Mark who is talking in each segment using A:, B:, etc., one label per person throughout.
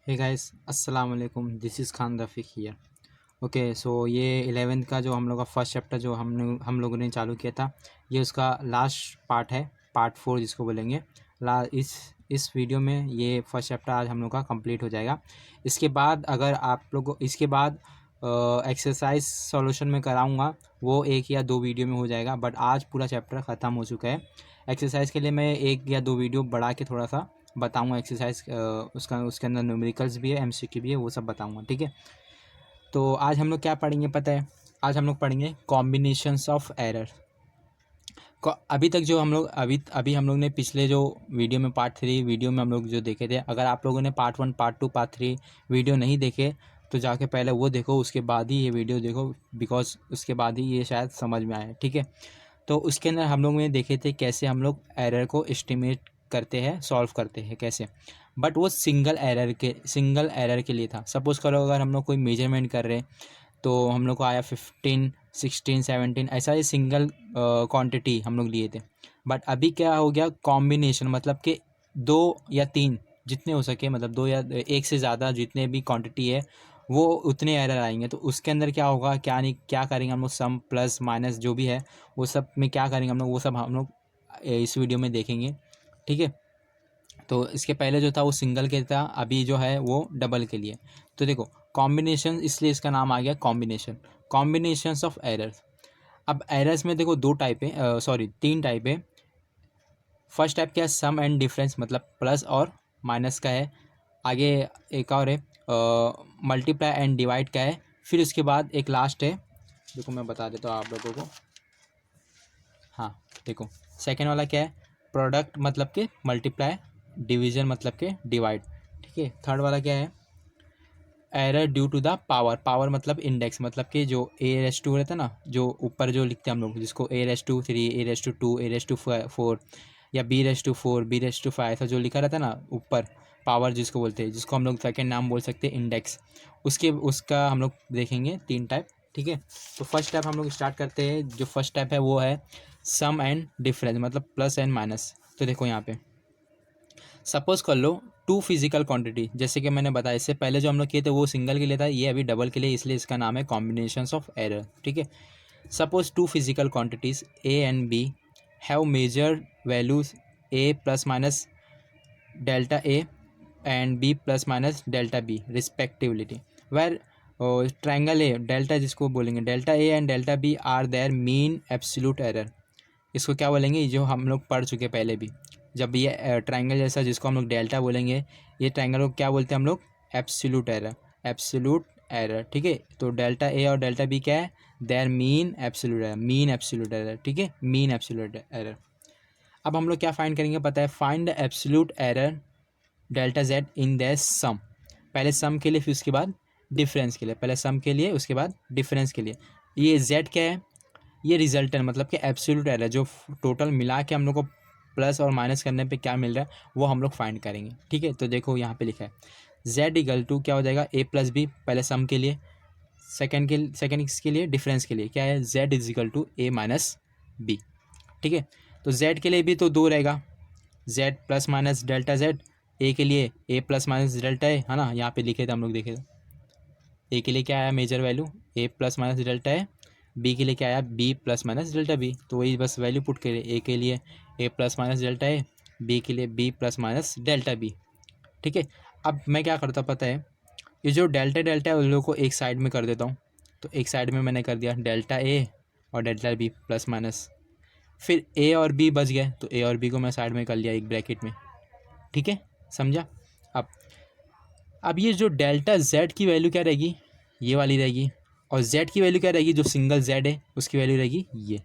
A: हे guys अस्सलाम वालेकुम, this is Khan Rafiq here. Okay, so ये 11th का जो हम लोग का फर्स्ट चैप्टर जो हम लोगों ने चालू किया था, ये उसका लास्ट पार्ट है, पार्ट 4 जिसको बोलेंगे। ला इस वीडियो में ये फर्स्ट चैप्टर आज हम लोग का कंप्लीट हो जाएगा। इसके बाद अगर आप लोग इसके बाद एक्सरसाइज सॉल्यूशन में कराऊंगा, वो एक या दो वीडियो में हो जाएगा, बट आज पूरा चैप्टर ख़त्म हो चुका है। एक्सरसाइज के लिए मैं एक या दो वीडियो बढ़ा के थोड़ा सा बताऊंगा। एक्सरसाइज उसके अंदर न्यूमेरिकल्स भी है, एमसीक्यू भी है, वो सब बताऊंगा, ठीक है। तो आज हम लोग क्या पढ़ेंगे पता है? आज हम लोग पढ़ेंगे कॉम्बिनेशंस ऑफ एरर। अभी तक जो हम लोग अभी अभी हम लोग ने पिछले जो वीडियो में पार्ट 3 वीडियो में हम लोग जो देखे थे, अगर आप लोगों ने पार्ट 1 पार्ट 2 पार्ट 3 वीडियो नहीं देखे तो जाके पहले वो देखो, उसके बाद ही ये वीडियो देखो, बिकॉज उसके बाद ही ये शायद समझ में आए, ठीक है। तो उसके अंदर हम लोग ने देखे थे कैसे हम लोग एरर को एस्टिमेट करते हैं, सॉल्व करते हैं कैसे। बट वो सिंगल एरर के लिए था। सपोज़ करो अगर हम लोग कोई मेजरमेंट कर रहे हैं तो हम लोग को आया 15, 16, 17, ऐसा ही सिंगल क्वांटिटी हम लोग लिए थे। बट अभी क्या हो गया, कॉम्बिनेशन, मतलब कि दो या तीन जितने हो सके, मतलब दो या एक से ज़्यादा जितने भी क्वांटिटी है वो उतने एरर आएंगे। तो उसके अंदर क्या होगा, क्या नहीं, क्या करेंगे हम लोग, सम प्लस माइनस जो भी है वो सब में क्या करेंगे हम लोग, वो सब हम लोग इस वीडियो में देखेंगे, ठीक है। तो इसके पहले जो था वो सिंगल के था, अभी जो है वो डबल के लिए। तो देखो कॉम्बिनेशन, इसलिए इसका नाम आ गया कॉम्बिनेशन, कॉम्बिनेशंस ऑफ एरर्स। अब एरर्स में देखो दो टाइप है, सॉरी तीन टाइप है। फर्स्ट टाइप क्या है, सम एंड डिफरेंस, मतलब प्लस और माइनस का है। आगे एक और है मल्टीप्लाई एंड डिवाइड का है। फिर उसके बाद एक लास्ट है, देखो मैं बता देता हूँ आप लोगों को। हाँ देखो, सेकेंड वाला क्या है, प्रोडक्ट मतलब के मल्टीप्लाई, डिवीजन मतलब के डिवाइड, ठीक है। थर्ड वाला क्या है, error due to the power, power मतलब इंडेक्स, मतलब कि जो ए रेस टू रहता है ना, जो ऊपर जो लिखते हैं हम लोग, जिसको A raise to 3, A raise to 2, A raise to 4, या B raise to 4, B raise to 5, ऐसा जो लिखा रहता है ना ऊपर, पावर जिसको बोलते हैं, जिसको हम लोग सेकेंड नाम बोल सकते हैं इंडेक्स। उसका हम लोग देखेंगे तीन टाइप, ठीक है। तो फर्स्ट टाइप हम लोग स्टार्ट करते हैं। जो फर्स्ट टाइप है वो है सम एंड डिफरेंस, मतलब प्लस एंड माइनस। तो देखो यहाँ पे सपोज कर लो टू फिजिकल क्वांटिटी, जैसे कि मैंने बताया इससे पहले जो हम लोग किए थे वो सिंगल के लिए था, ये अभी डबल के लिए, इसलिए इसका नाम है कॉम्बिनेशंस ऑफ एरर, ठीक है। Suppose two physical quantities A and B have measured values A plus minus delta A and B plus minus delta B respectively, where triangle A delta, जिसको बोलेंगे delta A and delta B are their mean absolute error. इसको क्या बोलेंगे, जो हम लोग पढ़ चुके पहले भी, जब ये ट्रायंगल जैसा जिसको हम लोग डेल्टा बोलेंगे, ये ट्रायंगल को क्या बोलते हैं हम लोग, एब्सोल्यूट एरर, एब्सोल्यूट एरर, ठीक है। तो डेल्टा ए और डेल्टा बी क्या है, there mean absolute error, mean absolute error, ठीक है, मीन एब्सोल्यूट एरर। अब हम लोग क्या फाइंड करेंगे पता है, find the absolute error delta Z in the sum. पहले सम के लिए, फिर उसके बाद डिफरेंस के लिए, पहले सम के लिए उसके बाद डिफरेंस के लिए। ये जेड क्या है, ये रिजल्टेंट, मतलब कि एब्सोल्यूट एरर, जो टोटल मिला के हम लोग को प्लस और माइनस करने पे क्या मिल रहा है वो हम लोग फाइंड करेंगे, ठीक है। तो देखो यहाँ पे लिखा है z इक्वल टू क्या हो जाएगा, a प्लस बी, पहले सम के लिए, सेकेंड इसके लिए डिफरेंस के लिए क्या है, z is equal to a minus B, ठीक है। तो z के लिए भी तो दो रहेगा, z plus minus delta z, a के लिए a plus minus delta a, है ना, यहाँ पे लिखे थे हम लोग, देखे थे। a के लिए क्या आया major value, a plus minus delta है, बी के लिए क्या आया, B plus minus delta B. तो वही बस वैल्यू पुट करें, ए के लिए A plus minus delta A, B के लिए B plus minus delta B, ठीक है। अब मैं क्या करता हूँ पता है, ये जो डेल्टा डेल्टा है उन लोगों को एक साइड में कर देता हूँ। तो एक साइड में मैंने कर दिया डेल्टा ए और डेल्टा बी प्लस माइनस, फिर ए और बी बच गए, तो ए और बी को मैं साइड में कर लिया एक ब्रैकेट में, ठीक है, समझा। अब अब ये जो डेल्टा जेड की वैल्यू क्या रहेगी, ये वाली रहेगी, और जेड की वैल्यू क्या रहेगी, जो सिंगल जेड है उसकी वैल्यू रहेगी ये,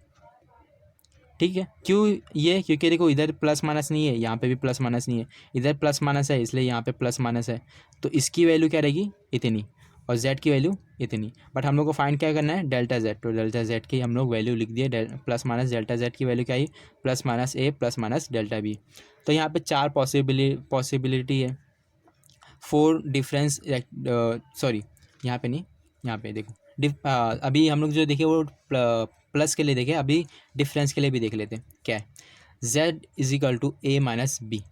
A: ठीक है। क्यों ये, क्योंकि देखो इधर प्लस माइनस नहीं है, यहाँ पे भी प्लस माइनस नहीं है, इधर प्लस माइनस है इसलिए यहाँ पे प्लस माइनस है। तो इसकी वैल्यू क्या रहेगी, इतनी, और जेड की वैल्यू इतनी। बट हम लोग को फाइंड क्या करना है, डेल्टा जेड। तो डेल्टा जेड की हम लोग वैल्यू लिख दिए, प्लस माइनस डेल्टा जेड की वैल्यू क्या आई, प्लस माइनस ए प्लस माइनस डेल्टा बी। तो यहाँ पे चार पॉसिबिलिटी है, फोर डिफरेंस, सॉरी यहाँ पे नहीं, यहाँ पे देखो अभी हम लोग जो देखे वो प्लस के लिए देखे, अभी डिफरेंस के लिए भी देख लेते हैं क्या है, z is equal to A minus B,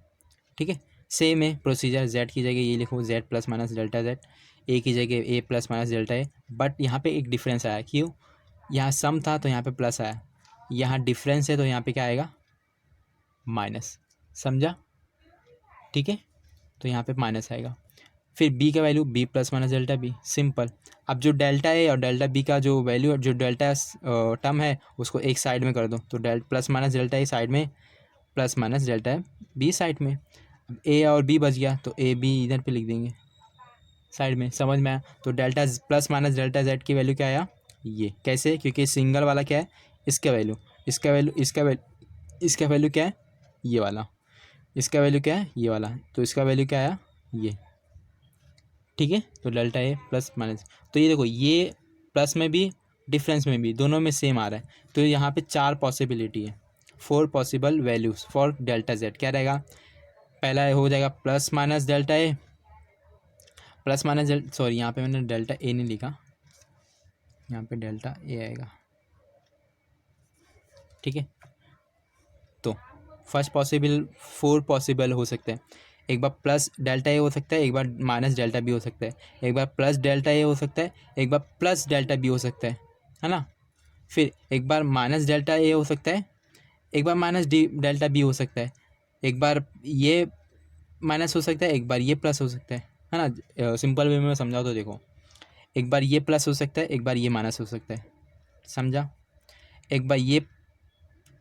A: ठीक है। सेम है प्रोसीजर, जेड की जगह ये लिखो Z plus minus delta Z, A की जगह A plus minus delta A. But यहाँ पे एक डिफरेंस आया, क्यों? यहाँ सम था तो यहाँ पे प्लस आया, यहाँ डिफरेंस है तो यहाँ पे क्या आएगा? माइनस। समझा? ठीक है, तो यहाँ पे माइनस आएगा। फिर बी का value B plus minus delta B, simple. अब जो डेल्टा ए और डेल्टा बी का जो वैल्यू, जो डेल्टा टर्म है उसको एक साइड में कर दो, तो plus minus delta A side में, plus minus delta B side में। अब ए और बी बच गया तो ए बी इधर पे लिख देंगे साइड में। समझ में आया? तो delta plus minus delta Z की वैल्यू क्या आया? ये कैसे? क्योंकि सिंगल वाला क्या है? इसका वैल्यू, इसका वैल्यू, इसका वैल्यू क्या है? ये वाला। इसका वैल्यू क्या है? ये वाला। तो इसका वैल्यू क्या आया? ये। ठीक है, तो डेल्टा ए प्लस माइनस, तो ये देखो ये प्लस में भी डिफरेंस में भी दोनों में सेम आ रहा है। तो यहाँ पे 4 पॉसिबिलिटी है, 4 possible values for delta Z. क्या रहेगा? पहला हो जाएगा plus minus delta A, plus minus sorry यहाँ पे मैंने डेल्टा ए नहीं लिखा, यहाँ पे डेल्टा ए आएगा। ठीक है, तो फर्स्ट पॉसिबल 4 पॉसिबल हो सकते हैं। एक बार प्लस डेल्टा ए हो सकता है, एक बार माइनस डेल्टा बी हो सकता है, एक बार प्लस डेल्टा ए हो सकता है, एक बार प्लस डेल्टा बी हो सकता है ना? फिर एक बार माइनस डेल्टा ए हो सकता है, एक बार माइनस डेल्टा बी हो सकता है, एक बार ये माइनस हो सकता है, एक बार ये प्लस हो सकता है ना? सिंपल वे में समझाओ तो देखो, एक बार ये प्लस हो सकता है, एक बार ये माइनस हो सकता है। समझा? एक बार ये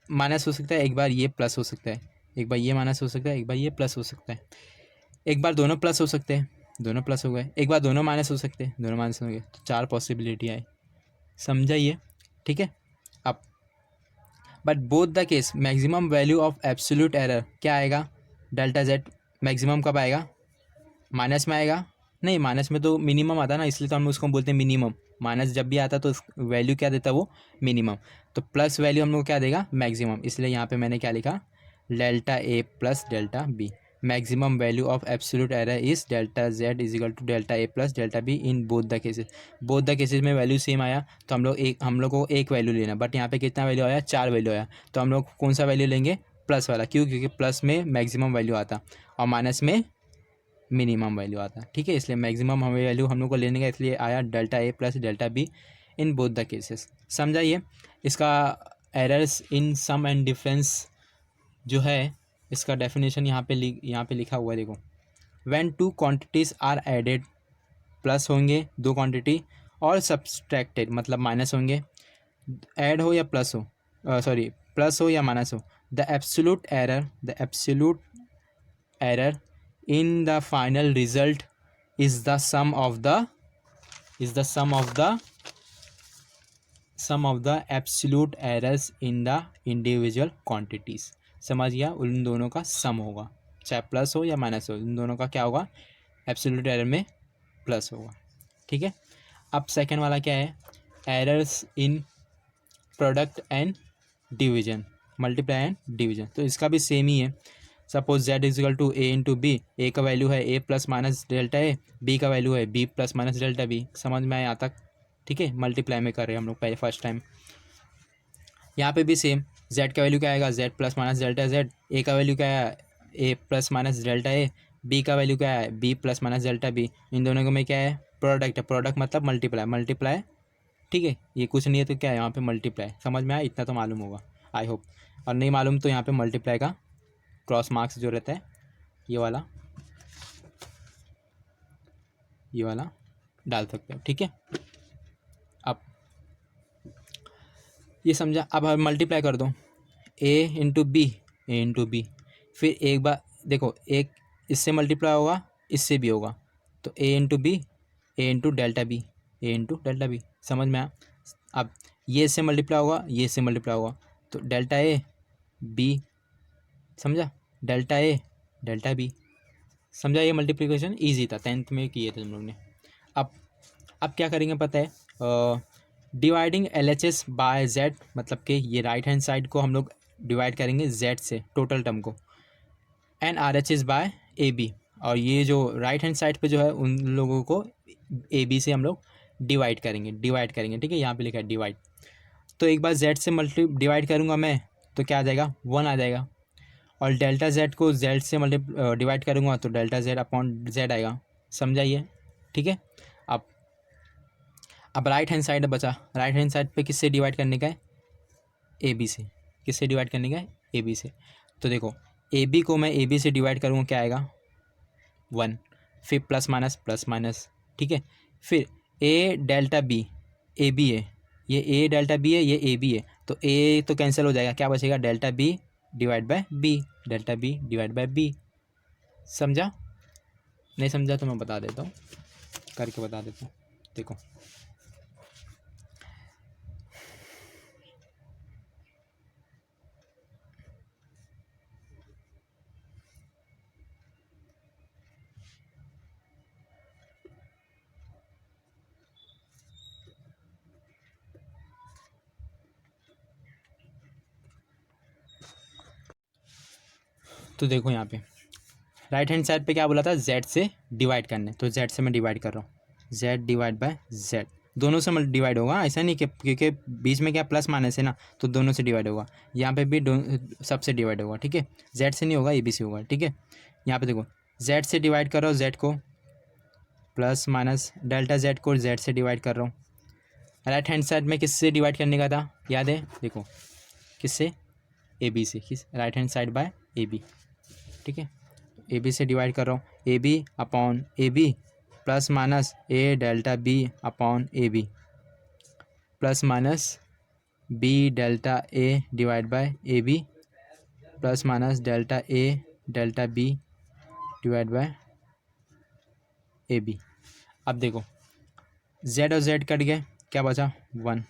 A: माइनस हो सकता है, एक बार ये प्लस हो सकता है, एक बार ये माइनस हो सकता है, एक बार ये प्लस हो सकता है, एक बार दोनों प्लस हो सकते हैं, दोनों प्लस हो गए, एक बार दोनों माइनस हो सकते हैं, दोनों माइनस हो गए। तो 4 पॉसिबिलिटी आए। समझा ये? ठीक है। अब but both the case maximum value of absolute error क्या आएगा? डेल्टा जेड मैक्सिमम कब आएगा? माइनस में आएगा? नहीं, माइनस में तो मिनिमम आता है ना, इसलिए तो हम उसको बोलते हैं मिनिमम। माइनस जब भी आता तो वैल्यू क्या देता है वो? मिनिमम। तो प्लस वैल्यू हम लोग क्या देगा? मैक्सिमम। इसलिए यहाँ पे मैंने क्या लिखा? Delta A plus delta B. Maximum value of absolute error is delta Z is equal to delta A plus delta B in both the cases. Both the cases में वैल्यू सेम आया तो हम लोग को एक वैल्यू लेना, but यहाँ पे कितना वैल्यू आया? 4 वैल्यू आया। तो हम लोग कौन सा वैल्यू लेंगे? प्लस वाला। क्यों? क्योंकि प्लस में मैक्सिमम वैल्यू आता और माइनस में मिनिमम वैल्यू आता। ठीक है, इसलिए मैक्सिमम हमें वैल्यू हम लोग को लेने का, इसलिए आया delta A plus delta B in both the cases. समझाइए? इसका errors in sum and difference जो है इसका डेफिनेशन यहाँ पे लिखा हुआ है, देखो। When 2 quantities are added, plus होंगे 2 क्वांटिटी, और सब्सट्रैक्टेड मतलब माइनस होंगे, ऐड हो या प्लस हो, सॉरी प्लस हो या माइनस हो, the absolute error in the final result is the sum of the absolute errors in the individual quantities। समझ गया? उन दोनों का सम होगा, चाहे प्लस हो या माइनस हो, उन दोनों का क्या होगा? एब्सोल्यूट एरर में प्लस होगा। ठीक है। अब सेकंड वाला क्या है? Errors in product and division, multiply and division. तो इसका भी सेम ही है। Suppose Z is equal to A into B, A का वैल्यू है A plus minus delta A, B का वैल्यू है B plus minus delta B. समझ में आया यहाँ तक? ठीक है, मल्टीप्लाई में कर रहे हैं हम लोग पहले फर्स्ट टाइम। यहाँ पे भी सेम, जेड का वैल्यू क्या आएगा? Z plus minus delta Z. A का वैल्यू क्या है? A plus minus delta A. B का वैल्यू क्या है? B plus minus delta B. इन दोनों में क्या है? प्रोडक्ट है। प्रोडक्ट मतलब मल्टीप्लाई। ठीक है, ये कुछ नहीं है तो क्या है? यहाँ पे मल्टीप्लाई। समझ में आया? इतना तो मालूम होगा आई होप। और नहीं मालूम तो यहाँ पे मल्टीप्लाई का क्रॉस मार्क्स जो रहता है ये वाला डाल सकते हो। ठीक है, अब ये समझा। अब हम मल्टीप्लाई कर दो, ए इंटू बी, फिर एक बार देखो, एक इससे मल्टीप्लाई होगा, इससे भी होगा, तो ए इंटू बी, ए इंटू डेल्टा बी। समझ में आया? अब ये इससे मल्टीप्लाई होगा, ये इससे मल्टीप्लाई होगा, तो डेल्टा ए बी। समझा? Delta A delta B. समझा? ये मल्टीप्लिकेशन ईजी था, 10th में किए थे तुम लोग ने। अब क्या करेंगे पता है? डिवाइडिंग LHS बाय जेड, मतलब कि ये राइट हैंड साइड को हम लोग डिवाइड करेंगे जेड से, टोटल टर्म को, एंड RHS बाय AB, और ये जो राइट हैंड साइड पे जो है उन लोगों को AB से हम लोग डिवाइड करेंगे। ठीक है, यहाँ पे लिखा है डिवाइड। तो एक बार जेड से डिवाइड करूँगा मैं तो क्या आ जाएगा? 1 आ जाएगा। और डेल्टा जेड को जेड से डिवाइड करूँगा तो डेल्टा जेड अपॉन जेड आएगा, समझाइए, ठीक है। अब राइट हैंड साइड बचा, राइट हैंड साइड पे किससे डिवाइड करने का है, ए बी से, किससे डिवाइड करने का है, ए बी से। तो देखो ए बी को मैं ए बी से डिवाइड करूँगा, क्या आएगा 1, फिर प्लस माइनस, ठीक है। फिर ए डेल्टा बी, ए बी है, ये ए डेल्टा बी है, ये ए बी है, तो ए तो कैंसिल हो जाएगा, क्या बचेगा delta B divide by B, delta B divide by B. समझा, नहीं समझा तो मैं बता देता हूँ, करके बता देता हूँ। देखो तो देखो यहाँ पे राइट हैंड साइड पे क्या बोला था, जेड से डिवाइड करने, तो जेड से मैं डिवाइड कर रहा हूँ, जेड डिवाइड बाय जेड, दोनों से मतलब डिवाइड होगा, ऐसा नहीं कि क्योंकि बीच में क्या प्लस माइनस है ना, तो दोनों से डिवाइड होगा, यहाँ पे भी सबसे डिवाइड होगा, ठीक है। जेड से नहीं होगा, ए बी से होगा, ठीक है। यहाँ पे देखो जेड से डिवाइड कर रहा हूँ जेड को, प्लस माइनस डेल्टा जेड को जेड से डिवाइड कर रहा हूँ। राइट हैंड साइड में किससे डिवाइड करने का था, याद है, देखो किससे, ए बी से, किस right hand side by A B, ठीक है। ए बी से डिवाइड कर रहा हूँ, A B upon A B plus minus A delta B upon A B plus minus B delta A divide by A B plus minus delta A delta B divide by A B. अब देखो Z और Z cut गए, क्या बचा 1,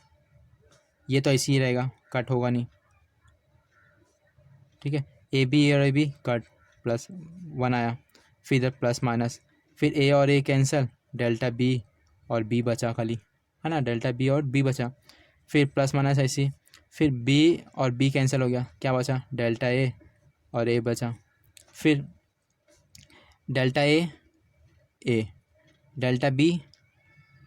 A: ये तो ऐसे ही रहेगा, कट होगा नहीं, ठीक है। ए बी और ए बी कट, प्लस 1 आया, फिर इधर प्लस माइनस, फिर ए और ए कैंसिल, डेल्टा बी और बी बचा खाली, है ना, डेल्टा बी और बी बचा, फिर प्लस माइनस ऐसी, फिर बी और बी कैंसिल हो गया, क्या बचा डेल्टा ए और ए बचा, फिर delta A delta B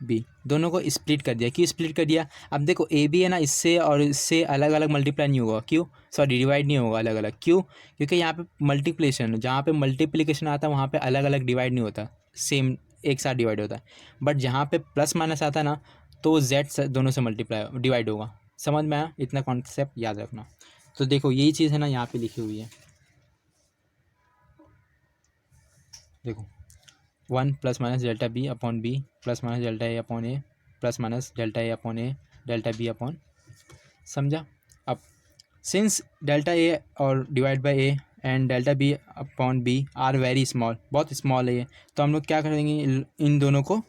A: B, दोनों को स्प्लिट कर दिया। क्यों स्प्लिट कर दिया, अब देखो ए बी है ना, इससे और इससे अलग अलग मल्टीप्लाई नहीं होगा, क्यों, सॉरी डिवाइड नहीं होगा अलग अलग, क्यों, क्योंकि यहाँ पे मल्टीप्लिकेशन, जहाँ पे मल्टीप्लिकेशन आता है वहाँ पे अलग अलग डिवाइड नहीं होता, सेम एक साथ डिवाइड होता है। बट जहाँ पे प्लस माइनस आता है ना, तो जेड दोनों से मल्टीप्लाई डिवाइड होगा। समझ में आया, इतना कॉन्सेप्ट याद रखना। तो देखो यही चीज़ है ना यहाँ पे लिखी हुई है, देखो 1 plus minus delta B upon B plus minus delta A upon A plus minus delta A upon A delta B upon, समझा। अब सिंस डेल्टा ए और divide by A and delta B upon B are very small, बहुत small है ये, तो हम लोग क्या करेंगे, इन दोनों को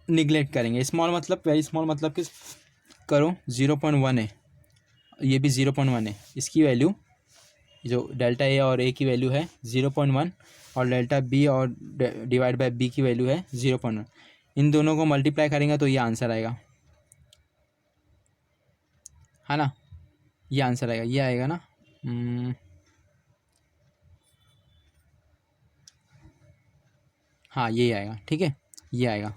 A: निगलेक्ट करेंगे। स्मॉल मतलब वेरी स्मॉल मतलब कि करो 0.1 है, ये भी 0.1 है, इसकी वैल्यू जो डेल्टा ए और ए की वैल्यू है 0.1 और डेल्टा बी और डिवाइड बाय बी की वैल्यू है 0.1, इन दोनों को मल्टीप्लाई करेंगे तो ये आंसर आएगा, है ना, ये आंसर आएगा, ये आएगा ना, हाँ ये आएगा, ठीक है, ये आएगा,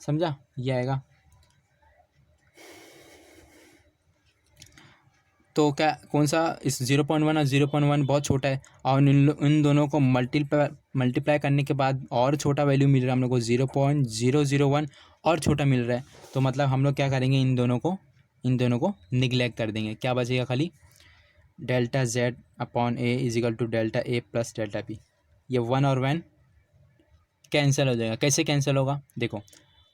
A: समझा, ये आएगा। तो क्या कौन सा, इस 0.1 और 0.1 बहुत छोटा है, और इन दोनों को मल्टीप्लाई करने के बाद और छोटा वैल्यू मिल रहा है हम लोग को 0.001 और छोटा मिल रहा है, तो मतलब हम लोग क्या करेंगे, इन दोनों को निगलेक्ट कर देंगे, क्या बचेगा खाली delta Z upon A is equal to delta A plus delta B. ये 1 और 1 कैंसिल हो जाएगा, कैसे कैंसिल होगा, देखो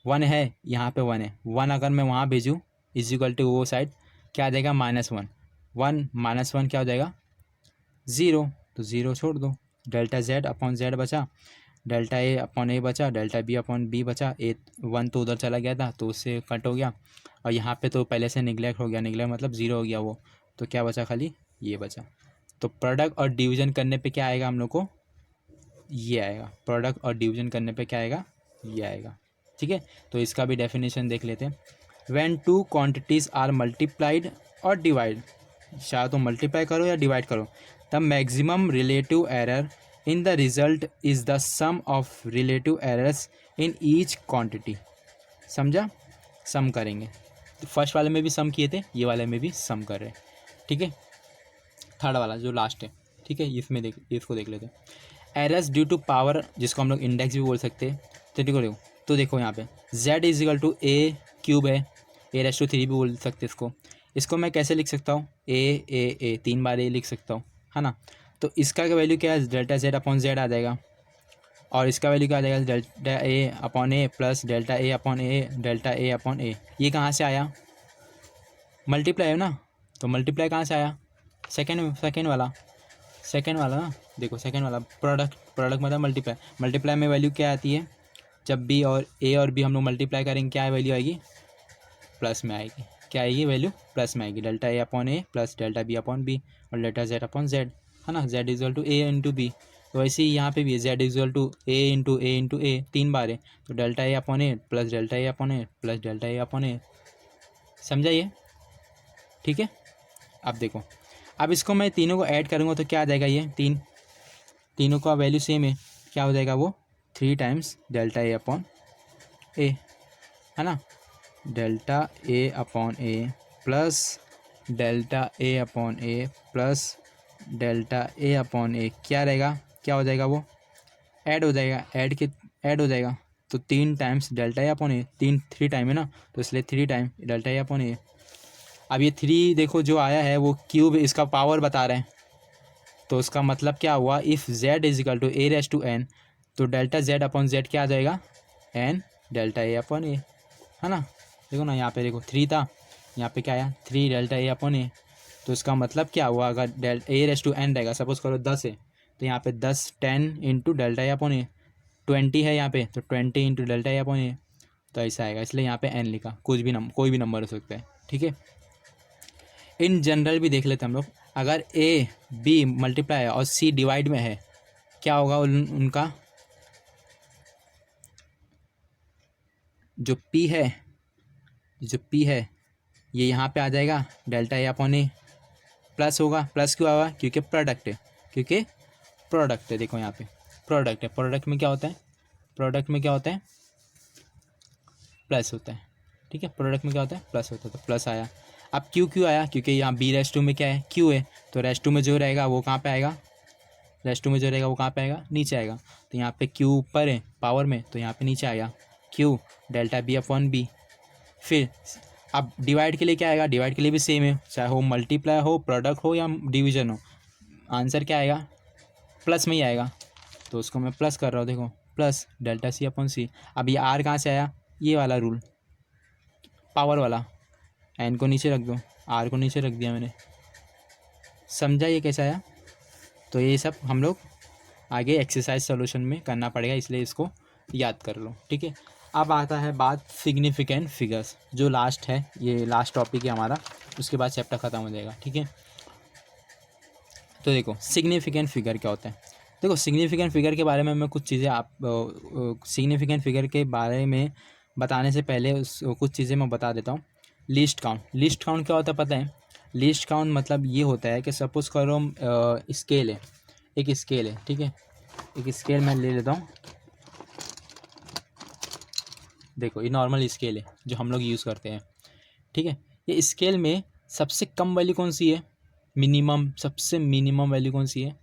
A: 1 है यहाँ पे 1 है, 1 अगर मैं वहाँ भेजूँ इज इक्वल टू वो साइड, क्या आ जाएगा -1, 1 -1 क्या हो जाएगा 0, तो 0 छोड़ दो, डेल्टा जेड अपॉन जेड बचा, डेल्टा ए अपॉन ए बचा, डेल्टा बी अपॉन बी बचा, ए 1 तो उधर चला गया था तो उससे कट हो गया, और यहाँ पे तो पहले से निगलेक्ट हो गया, निगलेक्ट मतलब 0 हो गया वो, तो क्या बचा खाली ये बचा। तो प्रोडक्ट और डिवीजन करने पे क्या आएगा हम लोग को, ये आएगा, प्रोडक्ट और डिवीजन करने पे क्या आएगा, ये आएगा, ठीक है। तो इसका भी डेफिनेशन देख लेते हैं, when two quantities are multiplied और डिवाइड, चाहे तो मल्टीप्लाई करो या डिवाइड करो, the maximum relative error in the result is the sum of relative errors in each quantity, समझा, सम करेंगे, फर्स्ट वाले में भी सम किए थे, ये वाले में भी सम कर रहे हैं, ठीक है। थर्ड वाला जो लास्ट है, ठीक है, इसमें देख, इसको देख लेते हैं। एरर्स ड्यू टू पावर, जिसको हम लोग इंडेक्स भी बोल सकते हैं, तो देखो यहाँ पे z is equal to A cube है, a⁻³ भी बोल सकते हैं इसको। इसको मैं कैसे लिख सकता हूँ, ए 3 बार ए लिख सकता हूँ, है ना। तो इसका वैल्यू क्या है, डेल्टा z अपॉन z आ जाएगा, और इसका वैल्यू क्या आ जाएगा, delta A upon A plus delta A upon A, delta A upon ए। ये कहाँ से आया, मल्टीप्लाई है ना, तो मल्टीप्लाई कहाँ से आया, सेकेंड वाला ना, देखो सेकेंड वाला प्रोडक्ट मतलब मल्टीप्लाई में वैल्यू क्या आती है, जब बी और ए और बी हम लोग मल्टीप्लाई करेंगे क्या वैल्यू आएगी, प्लस में आएगी, क्या आएगी वैल्यू, प्लस में आएगी, delta A upon A plus delta B upon B और डेल्टा जेड अपॉन जेड, है ना। Z equal to A into B, तो वैसे ही यहाँ पे भी Z equal to A into A 3 बार है, तो delta A upon A plus delta A upon A plus delta A upon A, समझाइए, ठीक है। अब देखो, अब इसको मैं तीनों को ऐड करूँगा तो क्या आ जाएगा, ये तीनों का वैल्यू सेम है, क्या हो जाएगा वो 3 टाइम्स डेल्टा ए अपॉन ए, है ना, delta A upon A plus delta A upon A plus delta A upon ए, क्या रहेगा, क्या हो जाएगा वो ऐड हो जाएगा, ऐड हो जाएगा, तो 3 times delta A upon A, 3 time है ना, तो इसलिए 3 टाइम डेल्टा ए अपॉन ए। अब ये 3 देखो जो आया है वो क्यूब, इसका पावर बता रहे हैं, तो उसका मतलब क्या हुआ, if z is equal to a⁻n, तो डेल्टा z अपॉन z क्या आ जाएगा, n डेल्टा ए अपॉन ए, है ना। देखो ना यहाँ पे देखो 3 था, यहाँ पे क्या आया 3 डेल्टा ए अपॉन ए, तो इसका मतलब क्या हुआ, अगर a⁻n रहेगा, सपोज करो 10 है, तो यहाँ पे 10 इंटू डेल्टा ए अपॉन ए, 20 है यहाँ पे, तो 20 इंटू डेल्टा ए अपॉन ए, तो ऐसा आएगा, इसलिए यहाँ पे n लिखा, कोई भी नंबर हो सकता है, ठीक है। इन जनरल भी देख लेते हैं हम लोग, अगर ए बी मल्टीप्लाई है और सी डिवाइड में है, क्या होगा उनका जो p है ये यहाँ पे आ जाएगा, delta A upon A plus होगा, प्लस क्यों आएगा, क्योंकि प्रोडक्ट है, देखो यहाँ पे प्रोडक्ट में क्या होता है, प्लस होता है, ठीक है, प्रोडक्ट में क्या होता है, प्लस होता है, तो प्लस आया। अब क्यों आया, क्योंकि यहाँ b⁻² में क्या है, q है, तो ⁻² में जो रहेगा वो कहाँ पे आएगा, नीचे आएगा, तो यहाँ पे q ऊपर है पावर में, तो यहाँ पे नीचे आएगा q डेल्टा b अपॉन बी। फिर अब डिवाइड के लिए क्या आएगा, डिवाइड के लिए भी सेम है, चाहे हो मल्टीप्लाई हो, प्रोडक्ट हो या डिवीजन हो, आंसर क्या आएगा, प्लस में ही आएगा, तो उसको मैं प्लस कर रहा हूँ, देखो प्लस डेल्टा c अपॉन सी। अब ये r कहाँ से आया, ये वाला रूल पावर वाला, n को नीचे रख दो, r को नीचे रख दिया मैंने, समझा ये कैसा आया। तो ये सब हम लोग आगे एक्सरसाइज सॉल्यूशन में करना पड़ेगा, इसलिए इसको याद कर लो, ठीक है। अब आता है बात सिग्निफिकेंट फिगर्स, जो लास्ट है, ये लास्ट टॉपिक है हमारा, उसके बाद चैप्टर ख़त्म हो जाएगा, ठीक है। तो देखो सिग्निफिकेंट फिगर क्या होता है, देखो सिग्निफिकेंट फिगर के बारे में मैं कुछ चीज़ें सिग्निफिकेंट फिगर के बारे में बताने से पहले कुछ चीज़ें मैं बता देता हूँ। लिस्ट काउंट क्या होता है पता है, लिस्ट काउंट मतलब ये होता है कि सपोज़ करो स्केल है, एक स्केल है, ठीक है, एक स्केल मैं ले लेता हूँ, देखो ये नॉर्मल स्केल है जो हम लोग यूज़ करते हैं, ठीक है। ये स्केल में सबसे कम वैल्यू कौन सी है, सबसे मिनिमम वैल्यू कौन सी है,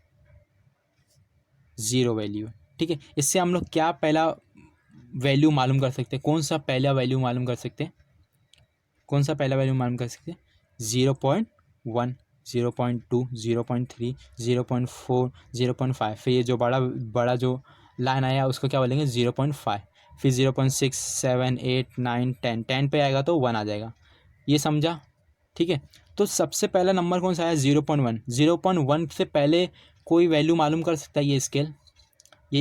A: 0 वैल्यू है, ठीक है। इससे हम लोग क्या पहला वैल्यू मालूम कर सकते हैं, कौन सा पहला वैल्यू मालूम कर सकते हैं, 0.1, 0.2, 0.3, 0.4, 0.5, फिर ये जो बड़ा जो लाइन आया उसको क्या बोलेंगे 0.5, फिर 0.6, 7, 8, 9, 10 पे आएगा तो 1 आ जाएगा, ये समझा, ठीक है। तो सबसे पहला नंबर कौन सा है 0.1, 0.1 से पहले कोई वैल्यू मालूम कर सकता है, ये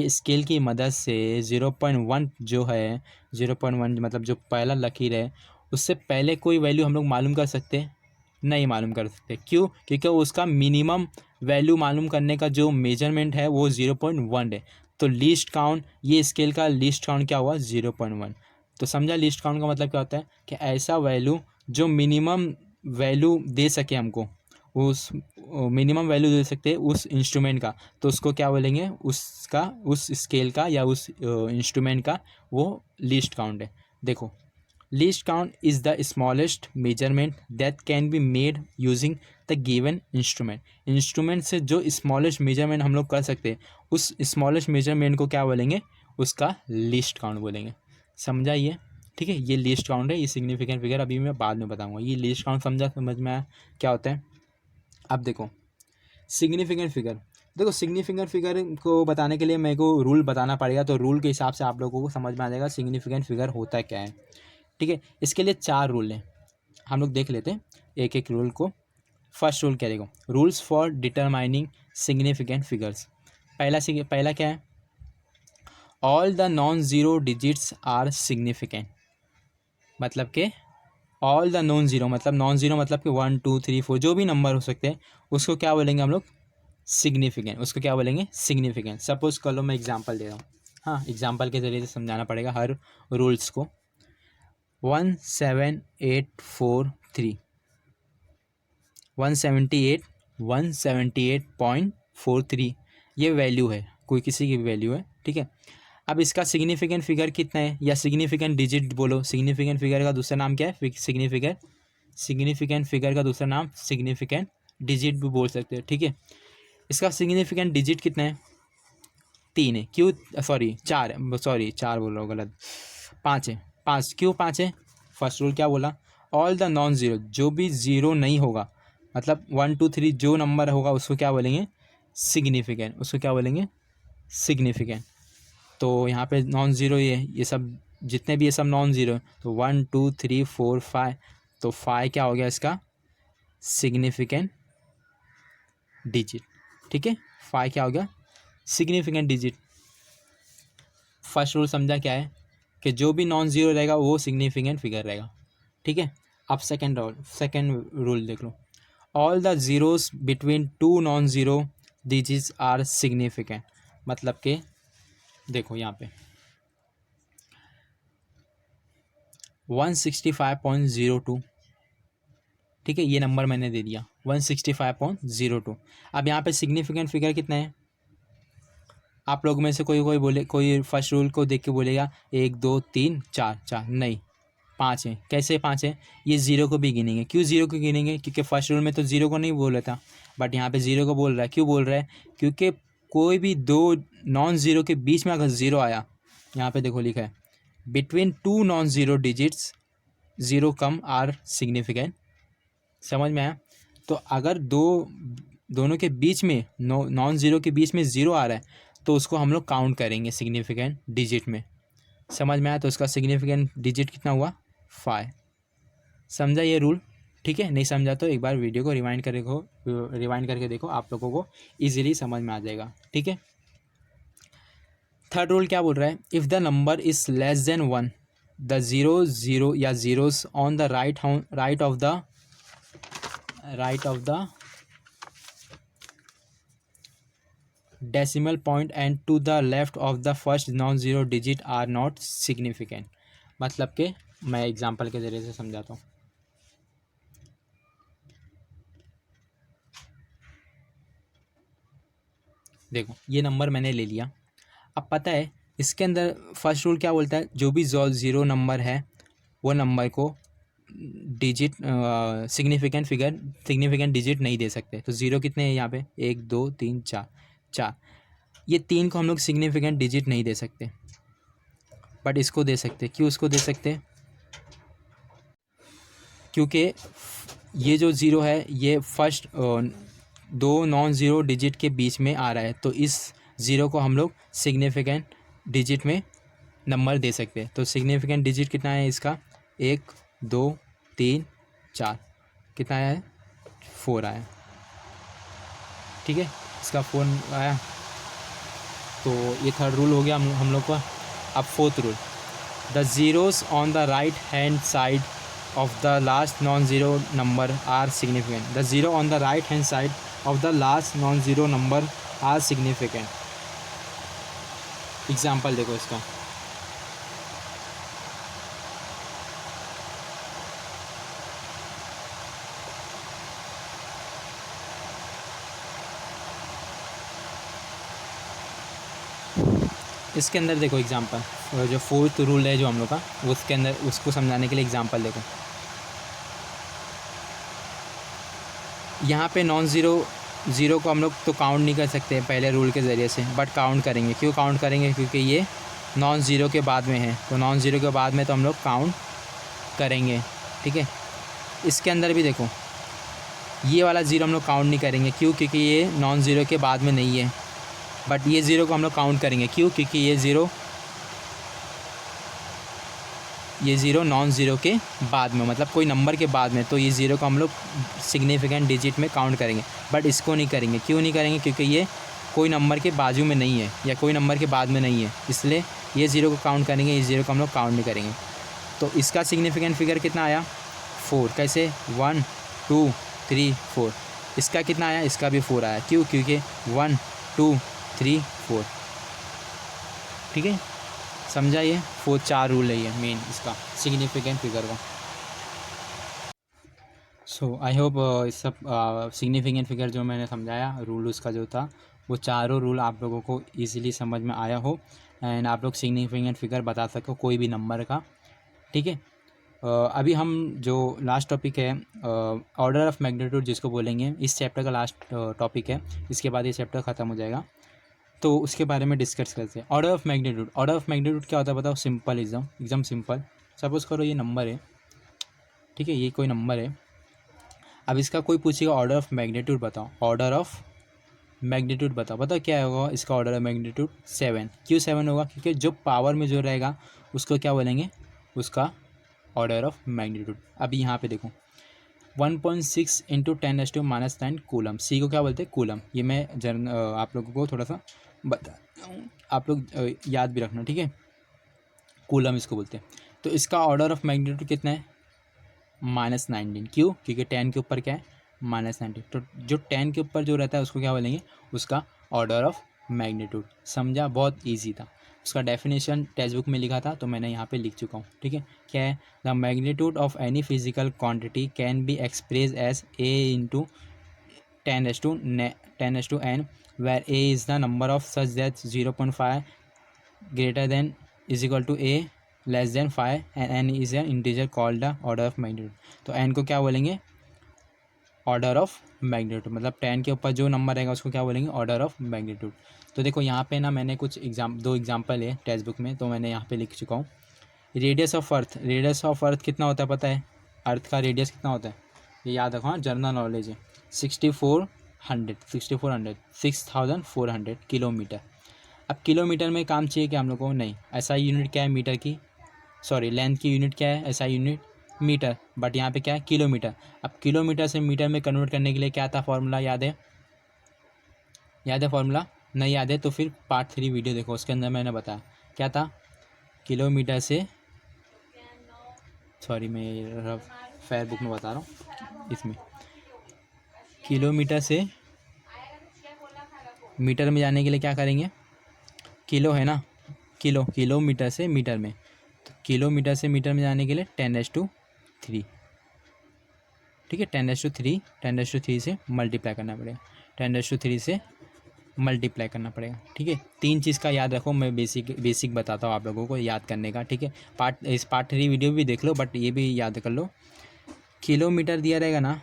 A: स्केल की मदद से 0.1 जो है, 0.1 मतलब जो पहला लकीर है, उससे पहले कोई वैल्यू हम लोग मालूम कर सकते, नहीं मालूम कर सकते, क्यों, क्योंकि उसका मिनिमम वैल्यू मालूम करने का जो मेजरमेंट है वो 0.1 है। तो लीस्ट काउंट, ये स्केल का लीस्ट काउंट क्या हुआ 0.1। तो समझा लीस्ट काउंट का मतलब क्या होता है कि ऐसा वैल्यू जो मिनिमम वैल्यू दे सके हमको, उस मिनिमम वैल्यू दे सकते हैं उस इंस्ट्रूमेंट का, तो उसको क्या बोलेंगे, उस स्केल का या उस इंस्ट्रूमेंट का वो लीस्ट काउंट है। देखो least count is the smallest measurement that can be made using the given instrument से जो स्मॉलेस्ट मेजरमेंट हम लोग कर सकते हैं उस स्मॉलेस्ट मेजरमेंट को क्या बोलेंगे, उसका लीस्ट काउंट बोलेंगे। समझा ये? ठीक है, ये लीस्ट काउंट है, ये सिग्निफिकेंट फिगर अभी मैं बाद में बताऊंगा। ये लीस्ट काउंट समझा, समझ में आया क्या होता है? अब देखो सिग्निफिकेंट फिगर, देखो सिग्निफिकेंट फिगर को बताने के लिए मेरे को रूल बताना पड़ेगा, तो रूल के हिसाब से आप लोगों को समझ में आ जाएगा सिग्निफिकेंट फिगर होता क्या है। ठीक है, इसके लिए 4 रूल हैं, हम लोग देख लेते हैं एक एक रूल को। फर्स्ट रूल क्या देखो, rules for determining significant figures. पहला क्या है, all the non zero digits are significant. मतलब कि ऑल द नॉन ज़ीरो मतलब कि 1 2 3 4 जो भी नंबर हो सकते हैं उसको क्या बोलेंगे हम लोग, सिग्निफिकेंट। उसको क्या बोलेंगे, सिग्निफिकेंट। सपोज कर लो मैं एग्जांपल दे रहा हूँ, हाँ एग्जांपल के ज़रिए से समझाना पड़ेगा हर रूल्स को। 17843 178.43 ये वैल्यू है, कोई किसी की भी वैल्यू है। ठीक है, अब इसका सिग्निफिकेंट फिगर कितना है, या सिग्निफिकेंट डिजिट बोलो। सिग्निफिकेंट फिगर का दूसरा नाम क्या है, सिग्निफिकेंट फिगर का दूसरा नाम सिग्निफिकेंट डिजिट भी बोल सकते हैं। ठीक है, इसका सिग्निफिकेंट डिजिट कितना है, 3 है। क्यों, सॉरी 4 है, सॉरी 4 बोल रहा हूँ, गलत, 5 है। 5 क्यों 5 है? फर्स्ट रूल क्या बोला, ऑल द नॉन ज़ीरो, जो भी ज़ीरो नहीं होगा, मतलब 1 2 3 जो नंबर होगा उसको क्या बोलेंगे, सिग्निफिकेंट। उसको क्या बोलेंगे, सिग्निफिकेंट। तो यहाँ पे नॉन ज़ीरो ये सब जितने भी ये सब नॉन ज़ीरो, तो 1 2 3 4 5, तो 5 क्या हो गया इसका सिग्निफिकेंट डिजिट। ठीक है, 5 क्या हो गया, सिग्निफिकेंट डिजिट। फर्स्ट रूल समझा क्या है, कि जो भी नॉन ज़ीरो रहेगा वो सिग्निफिकेंट फिगर रहेगा। ठीक है, अब सेकेंड रूल देख लो, all the zeros between 2 non zero digits are significant. मतलब कि देखो यहाँ पे 165.02, ठीक है, ये नंबर मैंने दे दिया 165.02। अब यहाँ पे सिग्निफिकेंट फिगर कितना है, आप लोग में से कोई बोले, कोई फर्स्ट रूल को देख के बोलेगा 1 2 3 4, नहीं 5 है। कैसे 5 है, ये ज़ीरो को भी गिनेंगे। क्यों ज़ीरो को गिनेंगे, क्योंकि फर्स्ट रूल में तो ज़ीरो को नहीं बोल रहा था, बट यहाँ पे ज़ीरो को बोल रहा है। क्यों बोल रहा है, क्योंकि कोई भी 2 नॉन ज़ीरो के बीच में अगर ज़ीरो आया, यहाँ पे देखो लिखा है between 2 non zero digits zero come are significant. समझ में आया? तो अगर दोनों के बीच में नॉन ज़ीरो के बीच में ज़ीरो आ रहा है तो उसको हम लोग काउंट करेंगे सिग्निफिकेंट डिजिट में। समझ में आया? तो उसका सिग्निफिकेंट डिजिट कितना हुआ, 5। समझा ये रूल? ठीक है, नहीं समझा तो एक बार वीडियो को रिवाइंड करके देखो, आप लोगों को ईजिली समझ में आ जाएगा। ठीक है, थर्ड रूल क्या बोल रहा है, if the number is less than 1 the zero या zeros on the right of the decimal point and to the left of the first non zero digit are not significant. मतलब कि मैं example के ज़रिए से समझाता हूँ। देखो ये नंबर मैंने ले लिया, अब पता है इसके अंदर फर्स्ट रूल क्या बोलता है, जो भी ज़ीरो नंबर है वो नंबर को डिजिट सिग्निफिकेंट डिजिट नहीं दे सकते। तो ज़ीरो कितने हैं यहाँ पे, 1 2 3 4, ये 3 को हम लोग सिग्निफिकेंट डिजिट नहीं दे सकते, बट इसको दे सकते। क्यों इसको दे सकते, क्योंकि ये जो ज़ीरो है ये फर्स्ट 2 नॉन ज़ीरो डिजिट के बीच में आ रहा है, तो इस ज़ीरो को हम लोग सिग्निफिकेंट डिजिट में नंबर दे सकते हैं। तो सिग्निफिकेंट डिजिट कितना है इसका, 1 2 3 4, कितना है, 4 आया। ठीक है, इसका 4 आया। तो ये थर्ड रूल हो गया हम लोग का। अब fourth rule, the zeros on the right hand side of the last non-zero number are significant. The zero on the right hand side of the last non-zero number are significant. Example देखो इसका, इसके अंदर देखो example, जो fourth rule है जो हम लोग का, उसके अंदर उसको समझाने के लिए एग्जांपल देखो। यहाँ पे नॉन ज़ीरो को हम लोग तो काउंट नहीं कर सकते पहले रूल के ज़रिए से, बट काउंट करेंगे। क्यों काउंट करेंगे? क्योंकि ये नॉन ज़ीरो के बाद में है, तो नॉन ज़ीरो के बाद में तो हम लोग काउंट करेंगे, ठीक है। इसके अंदर भी देखो, ये वाला ज़ीरो हम लोग काउंट नहीं करेंगे। क्यों? क्योंकि ये नॉन ज़ीरो के बाद में नहीं है, बट ये ज़ीरो को हम लोग काउंट करेंगे। क्यों? क्योंकि ये ज़ीरो नॉन ज़ीरो के बाद में, मतलब कोई नंबर के बाद में, तो ये ज़ीरो को हम लोग सिग्निफिकेंट डिजिट में काउंट करेंगे, बट इसको नहीं करेंगे। क्यों नहीं करेंगे? क्योंकि ये कोई नंबर के बाजू में नहीं है या कोई नंबर के बाद में नहीं है, इसलिए ये ज़ीरो को काउंट करेंगे, ये ज़ीरो को हम लोग काउंट नहीं करेंगे। तो इसका सिग्निफिकेंट फिगर कितना आया? 4। कैसे? 1 2 3 4। इसका कितना आया? इसका भी 4 आया। क्यों? क्योंकि 1 2 3 4, ठीक है। समझा? ये 4 रूल है ये मेन इसका सिग्निफिकेंट फिगर का। सो आई होप इस सब सिग्निफिकेंट फिगर जो मैंने समझाया, रूल उसका जो था, वो चारों रूल आप लोगों को ईजिली समझ में आया हो, एंड आप लोग सिग्निफिकेंट फिगर बता सको कोई भी नंबर का, ठीक है। अभी हम जो लास्ट टॉपिक है, ऑर्डर ऑफ मैग्नीट्यूड जिसको बोलेंगे, इस चैप्टर का लास्ट टॉपिक है। इसके बाद ये चैप्टर ख़त्म हो जाएगा, तो उसके बारे में डिस्कस करते हैं। Order of magnitude, order of magnitude क्या होता है बताओ? सिंपल, एकदम सिंपल। सपोज़ करो ये नंबर है, ठीक है, ये कोई नंबर है। अब इसका कोई पूछेगा ऑर्डर ऑफ मैग्नीट्यूड बताओ, ऑर्डर ऑफ मैग्नीट्यूड बताओ क्या होगा इसका ऑर्डर ऑफ मैग्नीट्यूड? 7। क्यों 7 होगा? क्योंकि जो पावर में जो रहेगा उसको क्या बोलेंगे? उसका ऑर्डर ऑफ मैग्नीट्यूड। अभी यहाँ पे देखो, 1.6 इंटू 10⁻⁹ कूलम। सी को क्या बोलते हैं? कूलम। ये मैं आप लोगों को थोड़ा सा बता, आप लोग याद भी रखना, ठीक है। कूलम इसको बोलते हैं। तो इसका ऑर्डर ऑफ मैग्नीट्यूड कितना है? -19। क्यों? क्योंकि 10 के ऊपर क्या है? -19। तो जो 10 के ऊपर जो रहता है उसको क्या बोलेंगे? उसका ऑर्डर ऑफ मैग्नीट्यूड। समझा? बहुत ईजी था। उसका डेफिनेशन टेक्स्ट बुक में लिखा था, तो मैंने यहाँ पे लिख चुका हूँ, ठीक है। क्या है? The magnitude of any physical quantity can be express as a into 10⁻n, where a is the number of such that 0.5 greater than is equal to a less than 5 and n is an integer called the order of magnitude. तो n को क्या बोलेंगे? Order of magnitude. मतलब 10 के ऊपर जो number रहेगा उसको क्या बोलेंगे? Order of magnitude. तो देखो यहाँ पे ना, मैंने कुछ दो एग्जाम्पल है टेक्स्ट बुक में, तो मैंने यहाँ पे लिख चुका हूँ। Radius of earth, radius of earth कितना होता है पता है? अर्थ का रेडियस कितना होता है ये याद रखो, हाँ, जनरल नॉलेज है। 6400 6400 किलोमीटर। अब किलोमीटर में काम चाहिए क्या हम लोग को? नहीं। ऐसा यूनिट क्या है मीटर की? सॉरी, लेंथ की यूनिट क्या है? ऐसा यूनिट मीटर, बट यहाँ पे क्या है? किलोमीटर। अब किलोमीटर से मीटर में कन्वर्ट करने के लिए क्या था फॉर्मूला? याद है? याद है फॉर्मूला? नहीं याद है तो फिर पार्ट 3 वीडियो देखो, उसके अंदर मैंने बताया क्या था। किलोमीटर से, सॉरी मैं फेयर बुक में बता रहा हूँ, इसमें किलोमीटर से मीटर में जाने के लिए क्या करेंगे? किलो है ना, किलोमीटर से मीटर में, तो किलोमीटर से मीटर में जाने के लिए 10⁻3, ठीक है। 10⁻3 से मल्टीप्लाई करना पड़ेगा, 10⁻3 से मल्टीप्लाई करना पड़ेगा, ठीक है। 3 चीज़ का याद रखो, मैं बेसिक बताता हूँ आप लोगों को याद करने का, ठीक है। पार्ट 3 वीडियो भी देख लो, बट ये भी याद कर लो। किलोमीटर दिया रहेगा ना,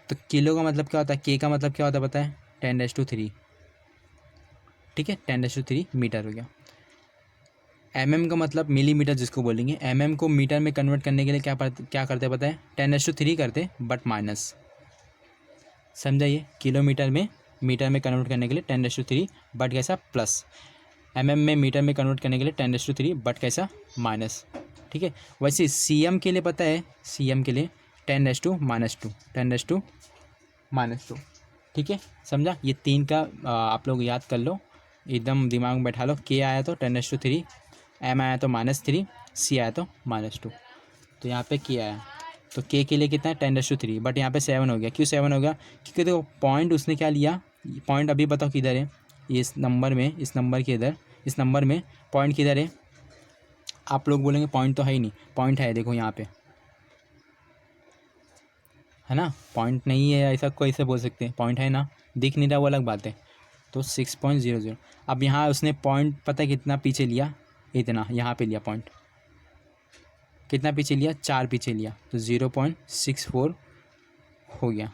A: तो किलो का मतलब क्या होता है? के का मतलब क्या होता है पता है? 10⁻3, ठीक है। 10⁻3 मीटर हो गया। mm का मतलब मिलीमीटर जिसको बोलेंगे। mm को मीटर में कन्वर्ट करने के लिए क्या करते पता है? 10⁻3 करते, बट माइनस। समझाइए? किलोमीटर में मीटर में कन्वर्ट करने के लिए 10⁻3, बट कैसा? प्लस। mm में मीटर में कन्वर्ट करने के लिए 10⁻3, बट कैसा? माइनस, ठीक है। वैसे cm के लिए पता है? cm के लिए 10⁻², ठीक है। समझा? ये 3 का आप लोग याद कर लो, एकदम दिमाग में बैठा लो। के आया तो 10⁻3, m आया तो -3, c आया तो -2। तो यहाँ पे के आया, तो के लिए कितना है? 10⁻3, बट यहाँ पे 7 हो गया। क्यों 7 हो गया? क्योंकि देखो पॉइंट उसने क्या लिया, पॉइंट अभी बताओ किधर है? ये इस नंबर में, इस नंबर के इधर, इस नंबर में पॉइंट किधर है? आप लोग बोलेंगे पॉइंट तो है ही नहीं, पॉइंट है, देखो यहाँ पे है ना। पॉइंट नहीं है ऐसा कैसे बोल सकते हैं? पॉइंट है ना, दिख नहीं रहा वो अलग बात है। तो 6.00। अब यहाँ उसने पॉइंट पता है कितना पीछे लिया, इतना यहाँ पे लिया पॉइंट, कितना पीछे लिया, 4 पीछे लिया, तो 0.64 हो गया।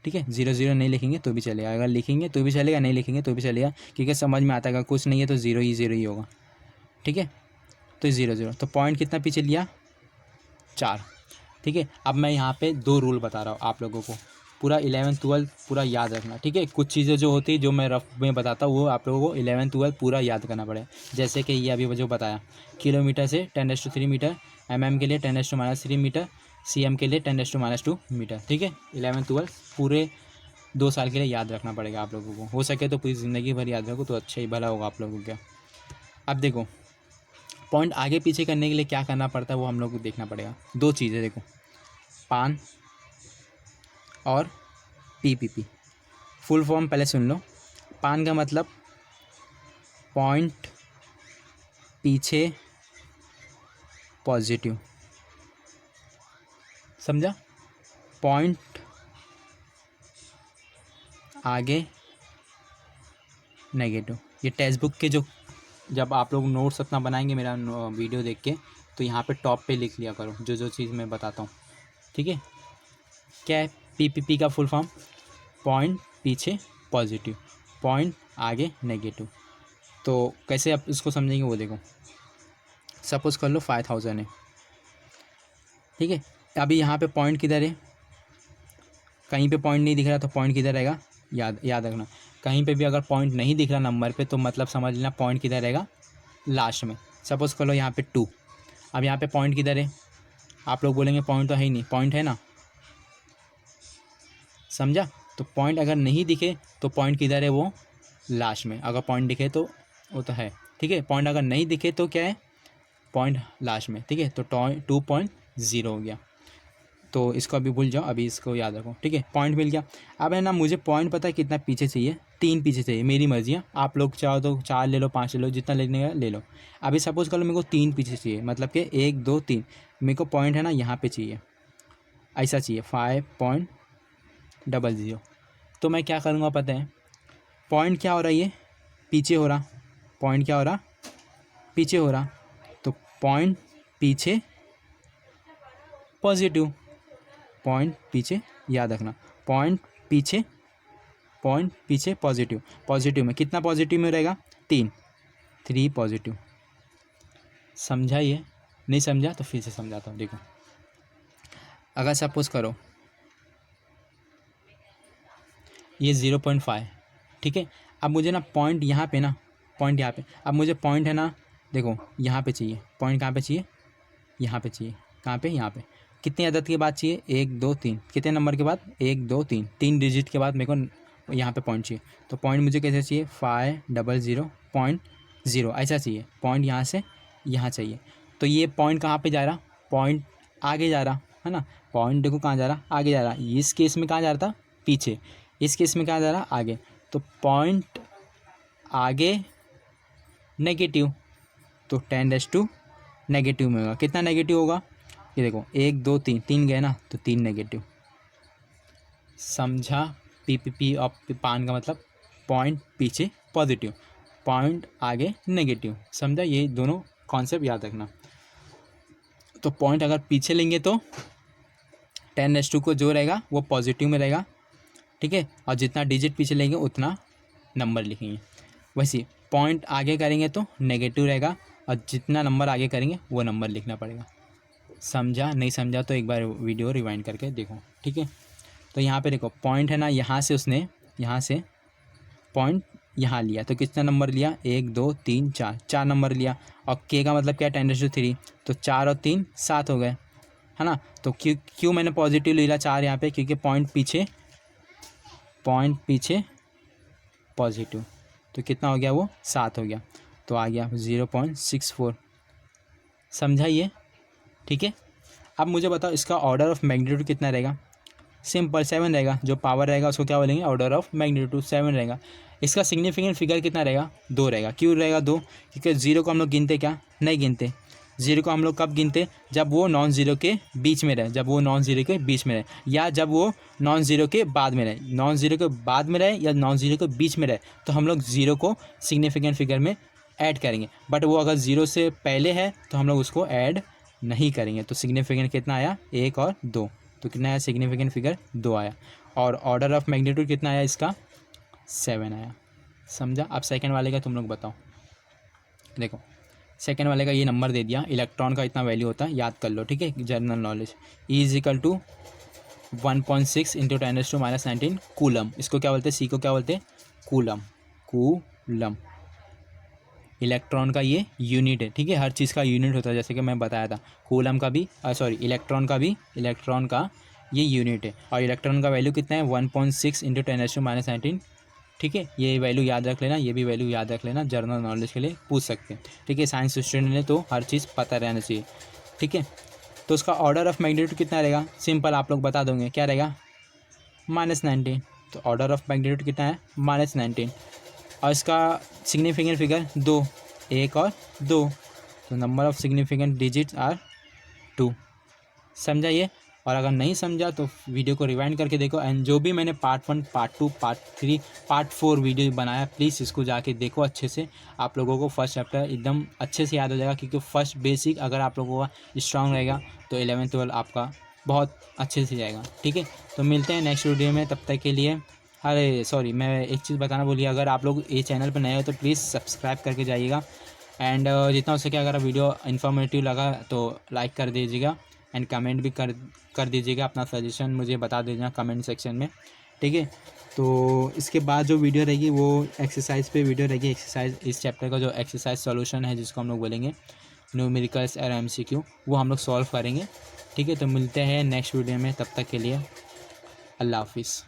A: ठीक है, 00 नहीं लिखेंगे तो भी चलेगा, अगर लिखेंगे तो भी चलेगा, नहीं लिखेंगे तो भी चलेगा, क्योंकि समझ में आता है अगर कुछ नहीं है तो 0 ही होगा। ठीक है, तो 00, तो पॉइंट कितना पीछे लिया, 4। ठीक है, अब मैं यहाँ पे 2 रूल बता रहा हूँ आप लोगों को, पूरा 11th-12th पूरा याद रखना। ठीक है, कुछ चीज़ें जो होती है जो मैं रफ में बताता हूँ वो आप लोगों को 11th-12th पूरा याद करना पड़ेगा। जैसे कि ये अभी जो बताया, किलोमीटर से 10⁻³ मीटर, के लिए 10⁻³ मीटर, के लिए 10⁻² मीटर। ठीक है, 11th-12th पूरे 2 साल के लिए याद रखना पड़ेगा आप लोगों को, हो सके तो पूरी ज़िंदगी भर याद रखो तो अच्छा ही भला होगा आप लोगों का। अब देखो, पॉइंट आगे पीछे करने के लिए क्या करना पड़ता है वो हम लोग को देखना पड़ेगा। 2 चीज़ें देखो, पान और PPP। फुल फॉर्म पहले सुन लो। पान का मतलब पॉइंट पीछे पॉजिटिव, समझा, पॉइंट आगे नेगेटिव। ये टेक्स्ट बुक के जो जब आप लोग नोट्स अपना बनाएंगे मेरा वीडियो देख के, तो यहाँ पे टॉप पे लिख लिया करो जो जो चीज़ मैं बताता हूँ। ठीक है, क्या है PPP का फुल फॉर्म, पॉइंट पीछे पॉजिटिव, पॉइंट आगे नेगेटिव। तो कैसे आप इसको समझेंगे वो देखो, सपोज कर लो 5000 है। ठीक है, अभी यहाँ पे पॉइंट किधर है, कहीं पे पॉइंट नहीं दिख रहा तो पॉइंट किधर रहेगा, याद रखना। कहीं पे भी अगर पॉइंट नहीं दिख रहा नंबर पे तो मतलब समझ लेना पॉइंट किधर रहेगा, लास्ट में। सपोज कर लो यहाँ पे 2, अब यहाँ पे पॉइंट किधर है, आप लोग बोलेंगे पॉइंट तो है ही नहीं, पॉइंट है ना, समझा। तो पॉइंट अगर नहीं दिखे तो पॉइंट किधर है, वो लास्ट में, अगर पॉइंट दिखे तो वो तो है। ठीक है, पॉइंट अगर नहीं दिखे तो क्या है, पॉइंट लास्ट में। ठीक है, तो 2.0 हो गया। तो इसको अभी भूल जाओ, अभी इसको याद रखो। ठीक है, पॉइंट मिल गया। अब है ना, मुझे पॉइंट पता है कितना पीछे चाहिए, 3 पीछे चाहिए, मेरी मर्जी है। आप लोग चाहो तो 4 ले लो, 5 ले लो, जितना लेने का ले लो। अभी सपोज कर लो मेरे को 3 पीछे चाहिए, मतलब कि 1 2 3, मेरे को पॉइंट है ना यहाँ पे चाहिए, ऐसा चाहिए 5.00। तो मैं क्या करूँगा पता है, पॉइंट क्या हो रहा है, ये पीछे हो रहा, पॉइंट क्या हो रहा, पीछे हो रहा, तो पॉइंट पीछे पॉजिटिव, पॉइंट पीछे, याद रखना, पॉइंट पीछे पॉजिटिव। पॉजिटिव में कितना पॉजिटिव में रहेगा, 3 पॉजिटिव। समझा ये, नहीं समझा तो फिर से समझाता हूँ। देखो, अगर सपोज करो ये 0.5, ठीक है। अब मुझे ना पॉइंट यहाँ पे ना, पॉइंट यहाँ पे, अब मुझे पॉइंट है ना, देखो यहाँ पे चाहिए, पॉइंट कहाँ पे चाहिए, यहाँ पे चाहिए, कहाँ पे, यहाँ पे। कितनी अदद के बाद चाहिए, 1 2 3, कितने नंबर के बाद, 1 2 3, 3 डिजिट के बाद मेरे को यहाँ पे पॉइंट चाहिए। तो पॉइंट मुझे कैसे चाहिए, 500.0 ऐसा चाहिए, पॉइंट यहाँ से यहाँ चाहिए। तो ये पॉइंट कहाँ पे जा रहा, पॉइंट आगे जा रहा है ना, पॉइंट देखो कहाँ जा रहा, आगे जा रहा। इस केस में कहाँ जा रहा था, पीछे, इस केस में कहाँ जा रहा, आगे। तो पॉइंट आगे नेगेटिव, तो 10⁻² नेगेटिव में होगा। कितना नेगेटिव होगा, ये देखो 1 2 3, 3 गए ना, तो 3 नेगेटिव। समझा, PPP ऑफ पान का मतलब पॉइंट पीछे पॉजिटिव, पॉइंट आगे नेगेटिव। समझा, ये दोनों कॉन्सेप्ट याद रखना। तो पॉइंट अगर पीछे लेंगे तो 10⁻² को जो रहेगा वो पॉजिटिव में रहेगा, ठीक है। और जितना डिजिट पीछे लेंगे उतना नंबर लिखेंगे। वैसे पॉइंट आगे करेंगे तो नेगेटिव रहेगा, और जितना नंबर आगे करेंगे वो नंबर लिखना पड़ेगा। समझा, नहीं समझा तो एक बार वीडियो रिवाइंड करके देखो, ठीक है। तो यहाँ पे देखो पॉइंट है ना, यहाँ से उसने यहाँ से पॉइंट यहाँ लिया, तो कितना नंबर लिया, 1 2 3 4, 4 नंबर लिया। और के का मतलब क्या, 10⁻3, तो 4 और 3 7 हो गए, है ना। तो क्यों मैंने पॉजिटिव लिया 4 यहाँ पे, क्योंकि पॉइंट पीछे पॉजिटिव, तो कितना हो गया, वो 7 हो गया, तो आ गया 0.64। समझा ये, ठीक है। अब मुझे बताओ इसका ऑर्डर ऑफ मैग्नीट्यूड कितना रहेगा। सिंपल 7 रहेगा, जो पावर रहेगा उसको क्या बोलेंगे, ऑर्डर ऑफ मैग्नीट्यूड 7 रहेगा। इसका सिग्निफिकेंट फिगर कितना रहेगा, 2 रहेगा। क्यों रहेगा 2, क्योंकि 0 को हम लोग गिनते क्या, नहीं गिनते। ज़ीरो को हम लोग कब गिनते, जब वो नॉन ज़ीरो के बीच में रहे, जब वो नॉन ज़ीरो के बीच में रहे, या जब वो नॉन ज़ीरो के बाद में रहे। नॉन ज़ीरो के बाद में रहे या नॉन ज़ीरो के बीच में रहे तो हम लोग ज़ीरो को सिग्निफिकेंट फिगर में ऐड करेंगे। बट वो अगर ज़ीरो से पहले है तो हम लोग उसको ऐड नहीं करेंगे। तो सिग्निफिकेंट कितना आया, 1 और 2, तो कितना आया सिग्निफिकेंट फिगर 2 आया। और ऑर्डर ऑफ मैग्नीट्यूड कितना आया इसका, 7 आया। समझा। अब सेकंड वाले का तुम लोग बताओ। देखो सेकंड वाले का ये नंबर दे दिया, इलेक्ट्रॉन का इतना वैल्यू होता है, याद कर लो, ठीक है, general knowledge. E is equal to 1.6 into 10⁻⁻19 coulomb. इसको क्या बोलते हैं, सी को क्या बोलते हैं, कूलम। कूलम इलेक्ट्रॉन का ये यूनिट है, ठीक है, हर चीज़ का यूनिट होता है, जैसे कि मैं बताया था। कूलम का भी इलेक्ट्रॉन का ये यूनिट है। और इलेक्ट्रॉन का वैल्यू कितना है, 1.6 इंटू 10⁻⁻19, ठीक है। ये वैल्यू याद रख लेना, ये भी वैल्यू याद रख लेना, जनरल नॉलेज के लिए पूछ सकते हैं, ठीक है। साइंस स्टूडेंट ने तो हर चीज़ पता रहना चाहिए, ठीक है। तो उसका ऑर्डर ऑफ मैग्नीट्यूड कितना रहेगा, सिंपल आप लोग बता दोगे, क्या रहेगा, -19। तो ऑर्डर ऑफ मैग्नीट्यूड कितना है, -19। और इसका सिग्निफिकेंट फिगर 2, 1 और 2, तो number of significant digits are 2। समझा ये। और अगर नहीं समझा तो वीडियो को रिवाइंड करके देखो। एंड जो भी मैंने part 1, part 2, part 3, part 4 video बनाया, प्लीज़ इसको जाके देखो अच्छे से। आप लोगों को फर्स्ट चैप्टर एकदम अच्छे से याद हो जाएगा, क्योंकि फर्स्ट बेसिक अगर आप लोगों का स्ट्रांग रहेगा तो 11th 12 आपका बहुत अच्छे से जाएगा, ठीक है। तो मिलते हैं नेक्स्ट वीडियो में, तब तक के लिए। अरे सॉरी, मैं एक चीज़ बताना भूलिए, अगर आप लोग ये चैनल पर नए हो तो प्लीज़ सब्सक्राइब करके जाइएगा। एंड जितना हो सके अगर वीडियो इन्फॉर्मेटिव लगा तो लाइक कर दीजिएगा। एंड कमेंट भी कर दीजिएगा, अपना सजेशन मुझे बता दीजिएगा कमेंट सेक्शन में, ठीक है। तो इसके बाद जो वीडियो रहेगी वो एक्सरसाइज पे वीडियो रहेगी। एक्सरसाइज, इस चैप्टर का जो एक्सरसाइज सॉल्यूशन है, जिसको हम लोग बोलेंगे न्यूमेरिकल्स और MCQ, वो हम लोग सॉल्व करेंगे, ठीक है। तो मिलते हैं नेक्स्ट वीडियो में, तब तक के लिए अल्लाह हाफिज़।